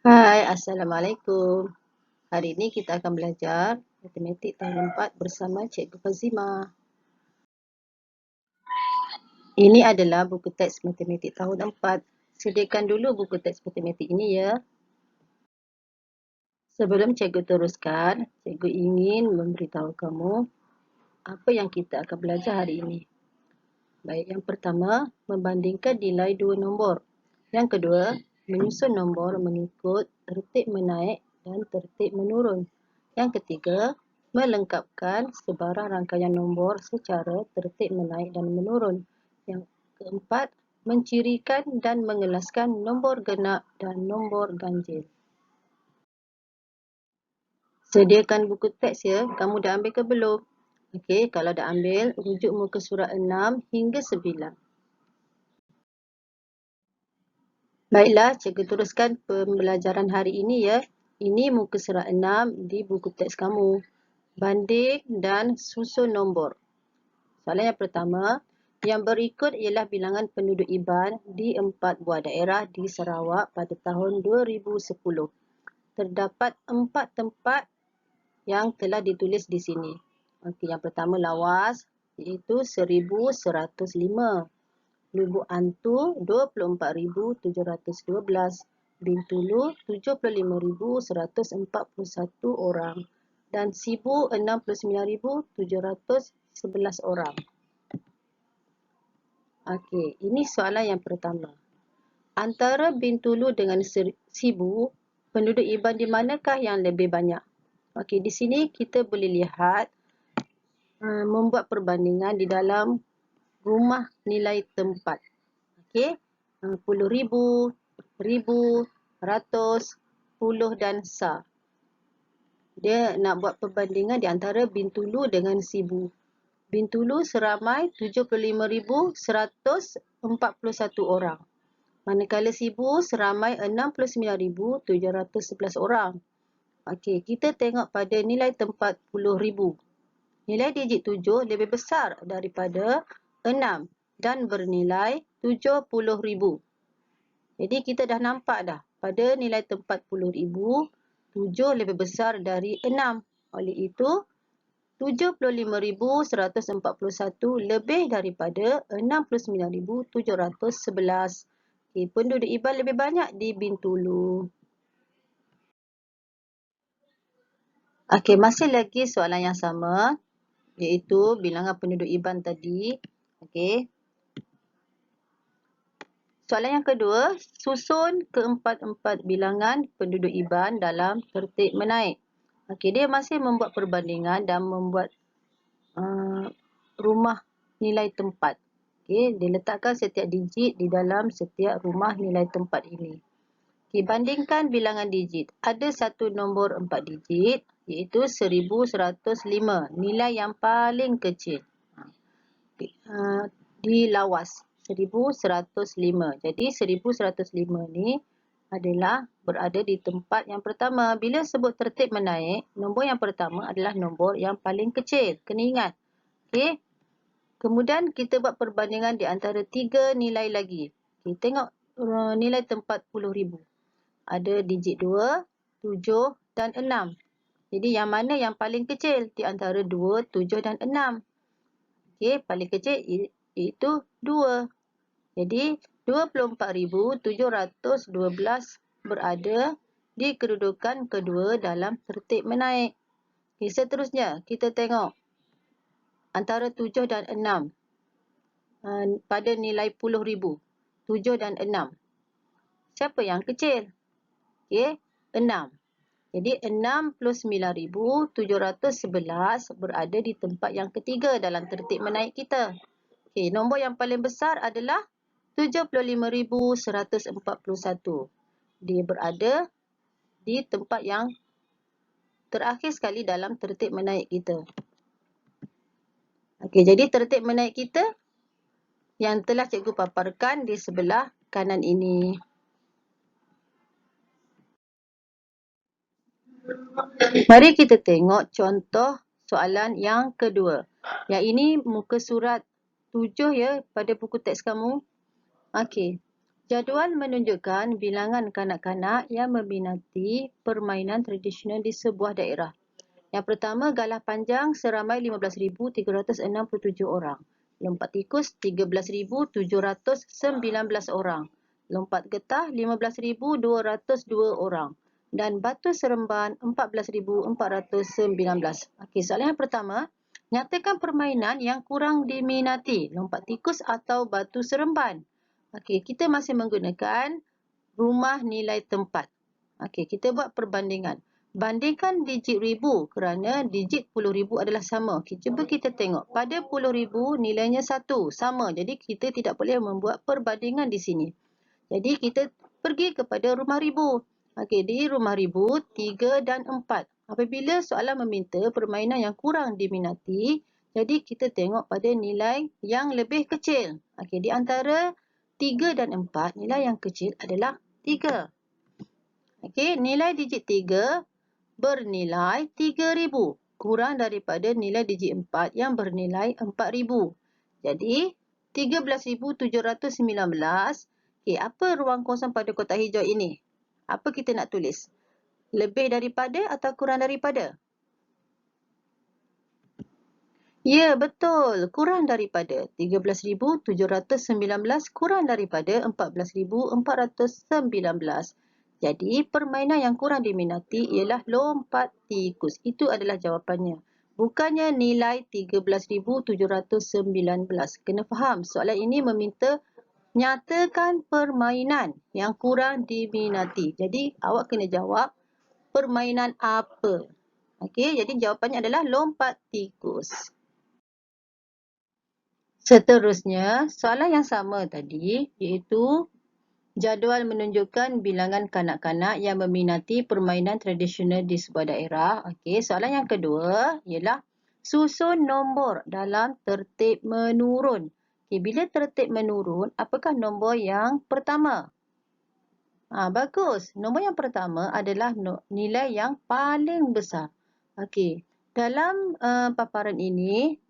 Hai, Assalamualaikum. Hari ini kita akan belajar Matematik tahun 4 bersama Cikgu Fazima. Ini adalah buku teks Matematik tahun 4. Sediakan dulu buku teks Matematik ini ya. Sebelum Cikgu teruskan, Cikgu ingin memberitahu kamu apa yang kita akan belajar hari ini. Baik, yang pertama, membandingkan nilai dua nombor. Yang kedua, menyusun nombor mengikut tertib menaik dan tertib menurun. Yang ketiga, melengkapkan sebarang rangkaian nombor secara tertib menaik dan menurun. Yang keempat, mencirikan dan mengelaskan nombor genap dan nombor ganjil. Sediakan buku teks ya. Kamu dah ambil ke belum? Okey, kalau dah ambil, rujuk muka surat 6 hingga 9. Baiklah, cikgu teruskan pembelajaran hari ini ya. Ini muka surat 6 di buku teks kamu. Banding dan susun nombor. Soalan yang pertama, yang berikut ialah bilangan penduduk Iban di 4 buah daerah di Sarawak pada tahun 2010. Terdapat 4 tempat yang telah ditulis di sini. Okey, yang pertama Lawas iaitu 1105. Lubuk Antu 24,712, Bintulu 75,141 orang dan Sibu 69,711 orang. Okey, ini soalan yang pertama. Antara Bintulu dengan Sibu, penduduk Iban di manakah yang lebih banyak? Okey, di sini kita boleh lihat membuat perbandingan di dalam rumah nilai tempat. Okey, 10,000, 1,000, ratus, puluh dan sa. Dia nak buat perbandingan di antara Bintulu dengan Sibu. Bintulu seramai 75,141 orang. Manakala Sibu seramai 69,711 orang. Okey, kita tengok pada nilai tempat 10,000. Nilai digit 7 lebih besar daripada 6 dan bernilai 70,000. Jadi kita dah nampak dah pada nilai tempat 10,000, 7 lebih besar dari 6. Oleh itu 75,141 lebih daripada 69,711. Okay, penduduk Iban lebih banyak di Bintulu. Okey, masih lagi soalan yang sama iaitu bilangan penduduk Iban tadi. Okey. Soalan yang kedua, susun keempat-empat bilangan penduduk Iban dalam tertib menaik. Okey, dia masih membuat perbandingan dan membuat rumah nilai tempat. Okey, dia letakkan setiap digit di dalam setiap rumah nilai tempat ini. Okey, bandingkan bilangan digit. Ada satu nombor 4 digit iaitu 1105, nilai yang paling kecil. Di Lawas 1105. Jadi 1105 ni adalah berada di tempat yang pertama. Bila sebut tertib menaik, nombor yang pertama adalah nombor yang paling kecil. Kena ingat. Okey. Kemudian kita buat perbandingan di antara 3 nilai lagi. Okay, tengok nilai tempat 10,000. Ada digit 2, 7 dan 6. Jadi yang mana yang paling kecil di antara 2, 7 dan 6? Okey, paling kecil iaitu 2. Jadi 24,712 berada di kedudukan kedua dalam tertib menaik. Okay, seterusnya kita tengok antara 7 dan 6 pada nilai 10,000. 7 dan 6. Siapa yang kecil? Okay, 6. Jadi 69,711 berada di tempat yang ketiga dalam tertib menaik kita. Okay, nombor yang paling besar adalah 75,141. Dia berada di tempat yang terakhir sekali dalam tertib menaik kita. Okey, jadi tertib menaik kita yang telah cikgu paparkan di sebelah kanan ini. Mari kita tengok contoh soalan yang kedua. Yang ini muka surat 7 ya pada buku teks kamu. Okey. Jadual menunjukkan bilangan kanak-kanak yang meminati permainan tradisional di sebuah daerah. Yang pertama, galah panjang seramai 15,367 orang. Lompat tikus 13,719 orang. Lompat getah 15,202 orang. Dan batu seremban 14,419. Okey, soalan yang pertama, nyatakan permainan yang kurang diminati, lompat tikus atau batu seremban. Okey, kita masih menggunakan rumah nilai tempat. Okey, kita buat perbandingan. Bandingkan digit ribu kerana digit puluh ribu adalah sama. Okay, cuba kita tengok. Pada puluh ribu nilainya 1. Sama. Jadi kita tidak boleh membuat perbandingan di sini. Jadi kita pergi kepada rumah ribu. Okey, di rumah ribu 3 dan 4. Apabila soalan meminta permainan yang kurang diminati, jadi kita tengok pada nilai yang lebih kecil. Okey, di antara 3 dan 4, nilai yang kecil adalah 3. Okey, nilai digit 3 bernilai 3,000. Kurang daripada nilai digit 4 yang bernilai 4,000. Jadi, 13,719. Okey, apa ruang kosong pada kotak hijau ini? Apa kita nak tulis? Lebih daripada atau kurang daripada? Ya, betul. Kurang daripada. 13,719 kurang daripada 14,419. Jadi, permainan yang kurang diminati ialah lompat tikus. Itu adalah jawapannya. Bukannya nilai 13,719. Kena faham, soalan ini meminta nyatakan permainan yang kurang diminati. Jadi, awak kena jawab permainan apa. Okey, jadi jawapannya adalah lompat tikus. Seterusnya, soalan yang sama tadi iaitu jadual menunjukkan bilangan kanak-kanak yang meminati permainan tradisional di sebuah daerah. Okey, soalan yang kedua ialah susun nombor dalam tertib menurun. Okey, bila tertib menurun, apakah nombor yang pertama? Bagus. Nombor yang pertama adalah nilai yang paling besar. Okey, dalam paparan ini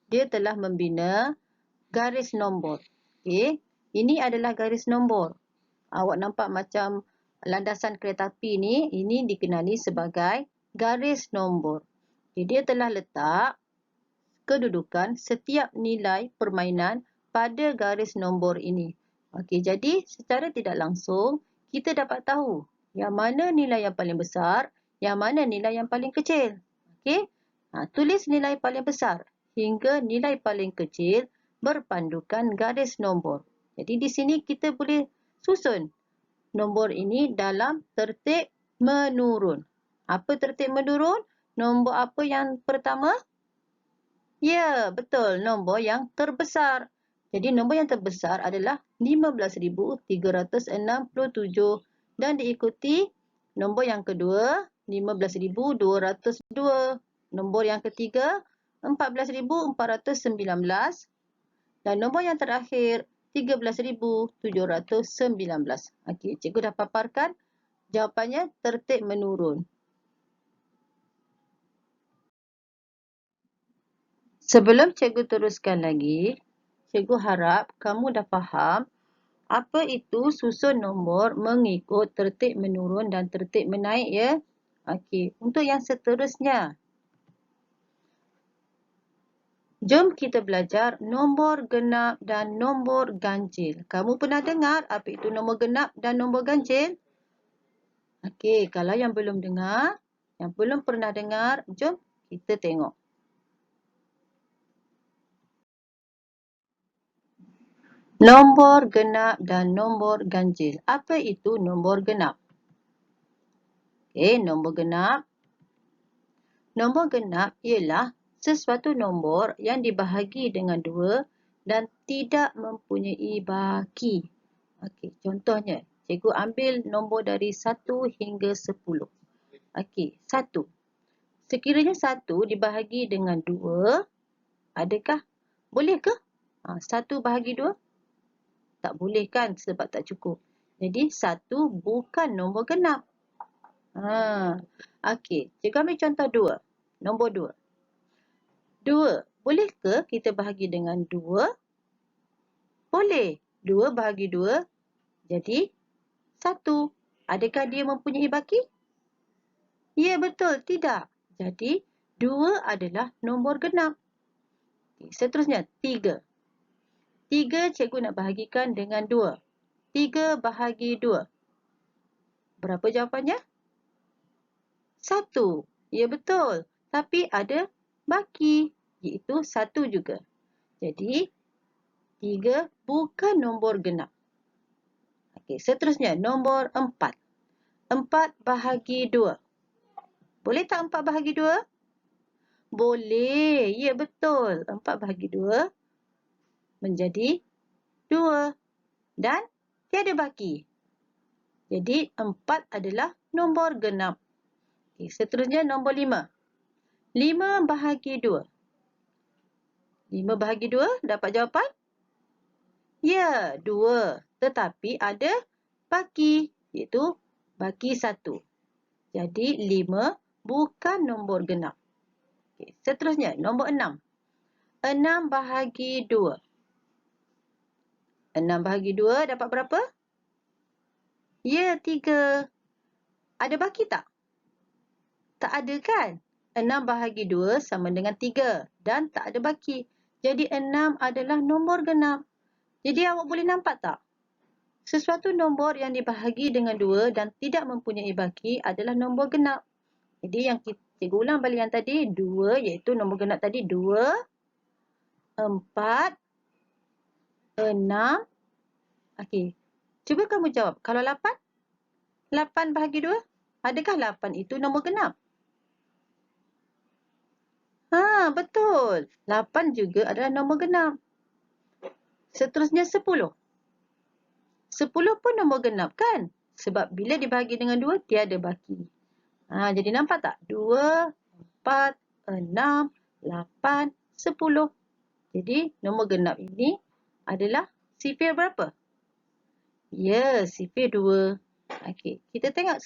dia telah membina garis nombor. Okey, ini adalah garis nombor. Awak nampak macam landasan kereta api ni, ini dikenali sebagai garis nombor. Okay, dia telah letak kedudukan setiap nilai permainan pada garis nombor ini. Okey, jadi secara tidak langsung kita dapat tahu yang mana nilai yang paling besar, yang mana nilai yang paling kecil. Okey, tulis nilai paling besar hingga nilai paling kecil berpandukan garis nombor. Jadi di sini kita boleh susun nombor ini dalam tertib menurun. Apa tertib menurun? Nombor apa yang pertama? Ya, betul. Nombor yang terbesar. Jadi nombor yang terbesar adalah 15,367 dan diikuti nombor yang kedua 15,202. Nombor yang ketiga 14,419 dan nombor yang terakhir 13,719. Okey, cikgu dah paparkan jawapannya tertib menurun. Sebelum cikgu teruskan lagi, cikgu harap kamu dah faham apa itu susun nombor mengikut tertib menurun dan tertib menaik ya. Okey, untuk yang seterusnya, jom kita belajar nombor genap dan nombor ganjil. Kamu pernah dengar apa itu nombor genap dan nombor ganjil? Okey, kalau yang belum dengar, yang belum pernah dengar, jom kita tengok. Nombor genap dan nombor ganjil. Apa itu nombor genap? Okey, nombor genap. Nombor genap ialah sesuatu nombor yang dibahagi dengan 2 dan tidak mempunyai baki. Okey, contohnya, cikgu ambil nombor dari 1 hingga 10. Okey, 1. Sekiranya 1 dibahagi dengan 2, adakah? Boleh ke? 1 bahagi 2? Tak boleh kan sebab tak cukup. Jadi 1 bukan nombor genap. Okey, cikgu ambil contoh 2. Nombor 2. 2. Boleh ke kita bahagi dengan 2? Boleh. 2 bahagi 2 Jadi, 1. Adakah dia mempunyai baki? Ya, betul. Tidak. Jadi, 2 adalah nombor genap. Seterusnya, 3. 3 cikgu nak bahagikan dengan 2. 3 bahagi 2. Berapa jawapannya? 1. Ya, betul. Tapi ada baki, iaitu 1 juga. Jadi, 3 bukan nombor genap. Okey, seterusnya nombor 4. 4 bahagi 2. Boleh tak 4 bahagi 2? Boleh. Ya, betul. 4 bahagi 2 menjadi 2. Dan tiada baki. Jadi, 4 adalah nombor genap. Okey, seterusnya nombor 5. 5 bahagi 2. 5 bahagi 2 dapat jawapan? Ya, 2. Tetapi ada baki, iaitu baki 1. Jadi, 5 bukan nombor genap. Okay. Seterusnya, nombor 6. 6 bahagi 2. 6 bahagi 2 dapat berapa? Ya, 3. Ada baki tak? Tak ada kan? 6 bahagi 2 sama dengan 3 dan tak ada baki. Jadi, 6 adalah nombor genap. Jadi, awak boleh nampak tak? Sesuatu nombor yang dibahagi dengan 2 dan tidak mempunyai baki adalah nombor genap. Jadi, yang cikgu ulang balik yang tadi, 2 iaitu nombor genap tadi 2, 4, 6. Okey. Cuba kamu jawab. Kalau 8? 8 bahagi 2? Adakah 8 itu nombor genap? Ha, betul. 8 juga adalah nombor genap. Seterusnya 10. 10 pun nombor genap kan? Sebab bila dibahagi dengan 2, tiada baki. Ha, jadi nampak tak? 2, 4, 6, 8, 10. Jadi nombor genap ini adalah sifir berapa? Ya, sifir 2. Okey, kita tengok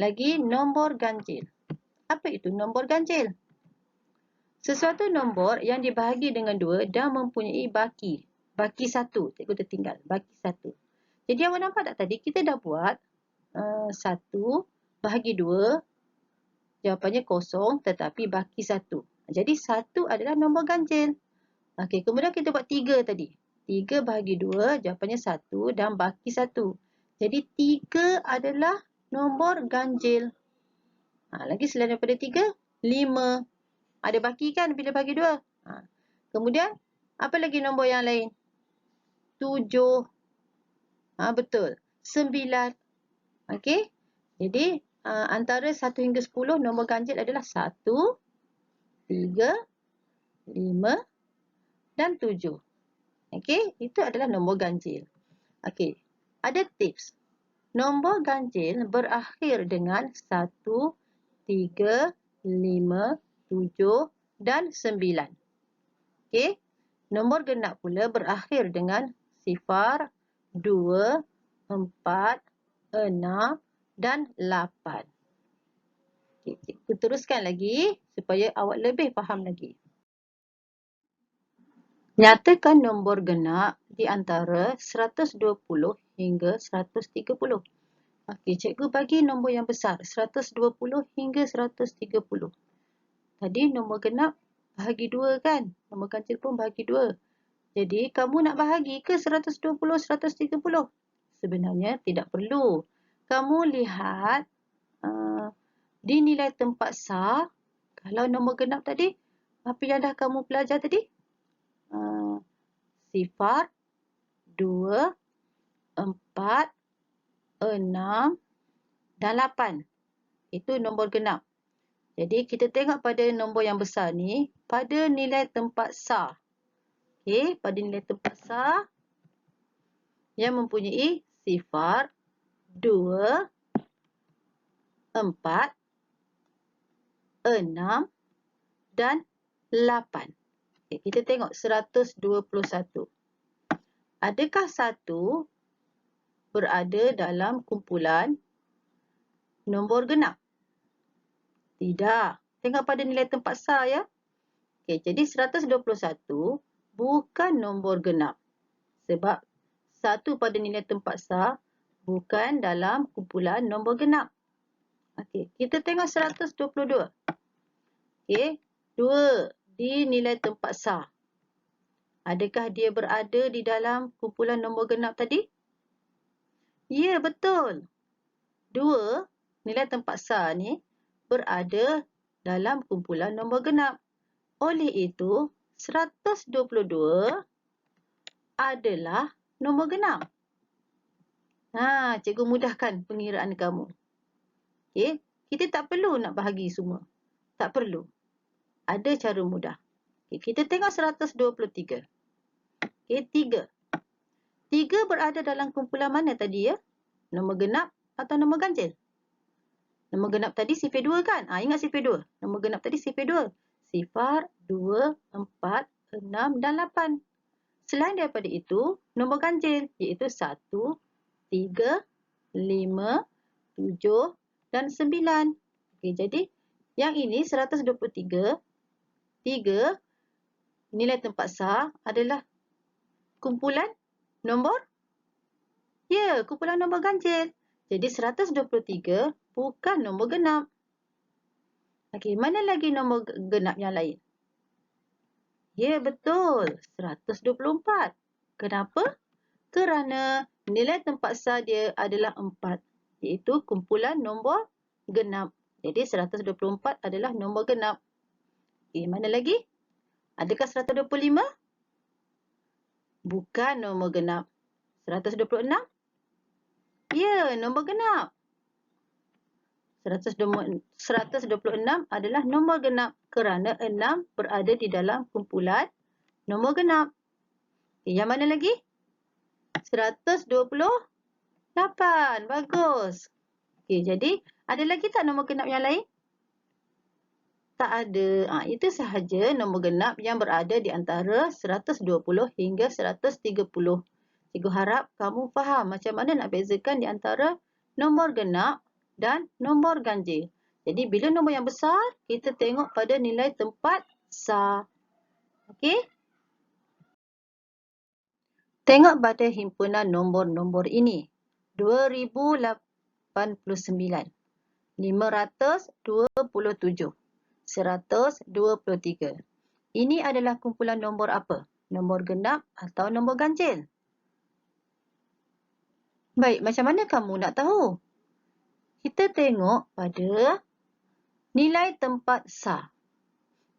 lagi nombor ganjil. Apa itu nombor ganjil? Sesuatu nombor yang dibahagi dengan 2 dan mempunyai baki. Baki 1. Cikgu tertinggal. Baki 1. Jadi awak nampak tak tadi? Kita dah buat 1 bahagi 2. Jawapannya kosong tetapi baki 1. Jadi 1 adalah nombor ganjil. Okey, kemudian kita buat 3 tadi. 3 bahagi 2, jawapannya 1 dan baki 1. Jadi 3 adalah nombor ganjil. Lagi selain daripada 3, 5. Ada baki kan bila bagi 2? Kemudian, apa lagi nombor yang lain? 7. Betul. 9. Okey. Jadi, antara 1 hingga 10, nombor ganjil adalah 1, 3, 5 dan 7. Okey, itu adalah nombor ganjil. Okey, ada tips. Nombor ganjil berakhir dengan 1, 3, 5, 7 dan 9. Okey, nombor genap pula berakhir dengan 0, 2, 4, 6 dan 8. Okey, cikgu teruskan lagi supaya awak lebih faham lagi. Nyatakan nombor genap di antara 120 hingga 130. Okey, cikgu bagi nombor yang besar, 120 hingga 130. Tadi nombor genap bahagi 2 kan? Nombor ganjil pun bahagi 2. Jadi, kamu nak bahagi ke 120, 130? Sebenarnya tidak perlu. Kamu lihat di nilai tempat sah, kalau nombor genap tadi, apa yang dah kamu belajar tadi? 0, 2, 4, 6 dan 8. Itu nombor genap. Jadi, kita tengok pada nombor yang besar ni, pada nilai tempat sah. Okey, pada nilai tempat sah yang mempunyai 0, 2, 4, 6 dan 8. Okay, kita tengok 121. Adakah 1 berada dalam kumpulan nombor genap? Tidak. Tengok pada nilai tempat sah ya. Okay, jadi 121 bukan nombor genap. Sebab 1 pada nilai tempat sah bukan dalam kumpulan nombor genap. Okey, kita tengok 122. Okey, 2 di nilai tempat sah. Adakah dia berada di dalam kumpulan nombor genap tadi? Ya, betul. 2 nilai tempat sah ni berada dalam kumpulan nombor genap. Oleh itu, 122 adalah nombor genap. Cikgu mudahkan pengiraan kamu. Okey, kita tak perlu nak bahagi semua. Tak perlu. Ada cara mudah. Okay, kita tengok 123. Okay, 3. 3 berada dalam kumpulan mana tadi ya? Nombor genap atau nombor ganjil? Nombor genap tadi sifar 2 kan? Ingat sifar 2. Nombor genap tadi sifar 2. Sifar, 2, 4, 6 dan 8. Selain daripada itu, nombor ganjil iaitu 1, 3, 5, 7 dan 9. Okay, jadi yang ini 123. 3 nilai tempat sah adalah kumpulan nombor? Ya, kumpulan nombor ganjil. Jadi 123 bukan nombor genap. Okey, mana lagi nombor genap yang lain? Ya, betul. 124. Kenapa? Kerana nilai tempat sah dia adalah 4. Iaitu kumpulan nombor genap. Jadi 124 adalah nombor genap. Okey, mana lagi? Adakah 125? Bukan nombor genap. 126? Ya, nombor genap. 126 adalah nombor genap kerana 6 berada di dalam kumpulan nombor genap. Okay, yang mana lagi? 128. Bagus. Okay, jadi ada lagi tak nombor genap yang lain? Tak ada. Itu sahaja nombor genap yang berada di antara 120 hingga 130. Cikgu harap kamu faham macam mana nak bezakan di antara nombor genap dan nombor ganjil. Jadi bila nombor yang besar, kita tengok pada nilai tempat sah. Okey? Tengok pada himpunan nombor-nombor ini. 2089, 527, 123. Ini adalah kumpulan nombor apa? Nombor genap atau nombor ganjil? Baik, macam mana kamu nak tahu? Kita tengok pada nilai tempat sah.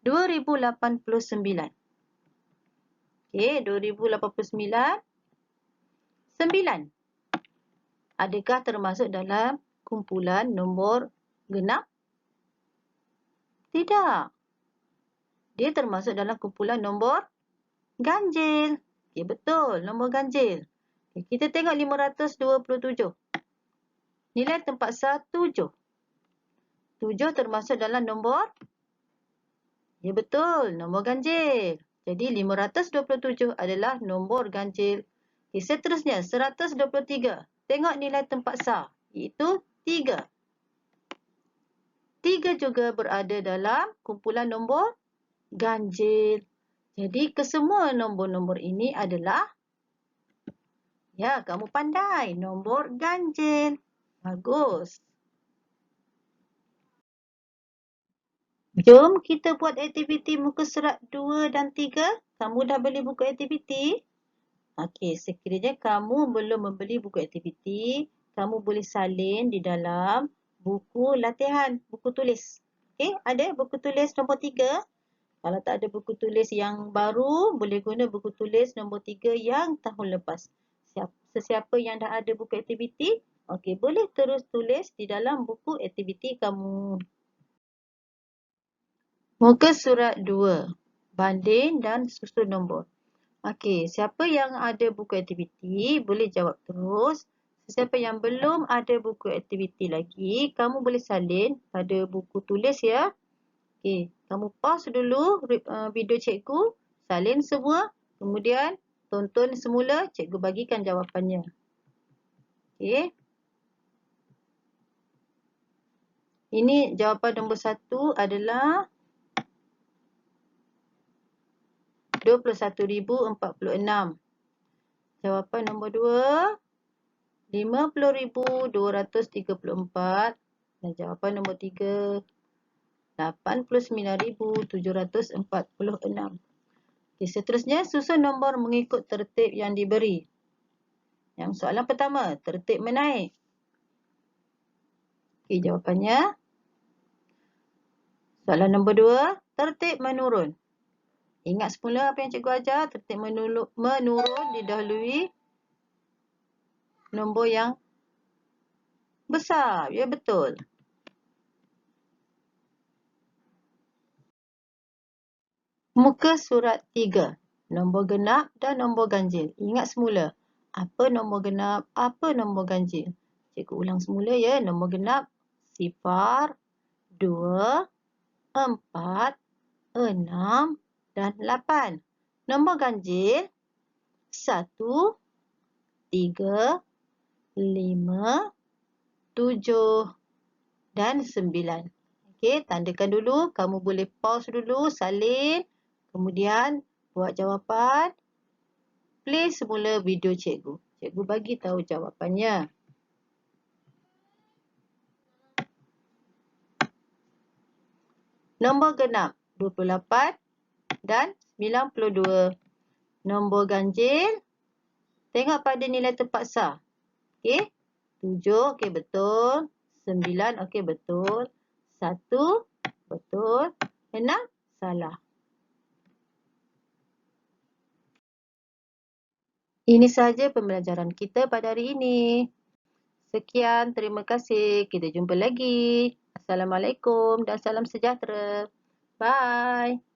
2089. Okey, 2089. 9. Adakah termasuk dalam kumpulan nombor genap? Tidak. Dia termasuk dalam kumpulan nombor ganjil. Okey, betul, nombor ganjil. Okay, kita tengok 527. Nilai tempat sah 7. 7 termasuk dalam nombor? Ya, betul, nombor ganjil. Jadi 527 adalah nombor ganjil. Okay, seterusnya 123. Tengok nilai tempat sah, iaitu 3. 3 juga berada dalam kumpulan nombor ganjil. Jadi kesemua nombor-nombor ini adalah, ya, kamu pandai, nombor ganjil. Bagus. Jom kita buat aktiviti muka surat 2 dan 3. Kamu dah beli buku aktiviti? Okey, sekiranya kamu belum membeli buku aktiviti, kamu boleh salin di dalam buku latihan, buku tulis. Okey, ada buku tulis nombor 3. Kalau tak ada buku tulis yang baru, boleh guna buku tulis nombor 3 yang tahun lepas. Sesiapa yang dah ada buku aktiviti, okey, boleh terus tulis di dalam buku aktiviti kamu. Muka surat 2. Banding dan susun nombor. Okey, siapa yang ada buku aktiviti boleh jawab terus. Sesiapa yang belum ada buku aktiviti lagi, kamu boleh salin pada buku tulis ya. Okey, kamu pause dulu video cikgu, salin semua, kemudian tonton semula, cikgu bagikan jawapannya. Okey. Ini jawapan nombor 1 adalah 21,046. Jawapan nombor 2, 50.234. Dan jawapan nombor 3. 89.746. Okay, seterusnya, susun nombor mengikut tertib yang diberi. Yang soalan pertama, tertib menaik. Okay, jawapannya. Soalan nombor 2, tertib menurun. Ingat semula apa yang cikgu ajar, tertib menurun didahului nombor yang besar. Ya, betul. Muka surat 3. Nombor genap dan nombor ganjil. Ingat semula. Apa nombor genap, apa nombor ganjil. Cikgu ulang semula ya. Nombor genap 0, 2, 4, 6 dan 8. Nombor ganjil 1, 3, 5, 7 dan 9. Okey, tandakan dulu. Kamu boleh pause dulu, salin. Kemudian buat jawapan. Play semula video cikgu. Cikgu bagi tahu jawapannya. Nombor genap 28 dan 92. Nombor ganjil, tengok pada nilai terpaksa. Okey. 7, okey betul. 9, okey betul. 1, betul. 6, salah. Ini sahaja pembelajaran kita pada hari ini. Sekian, terima kasih. Kita jumpa lagi. Assalamualaikum dan salam sejahtera. Bye.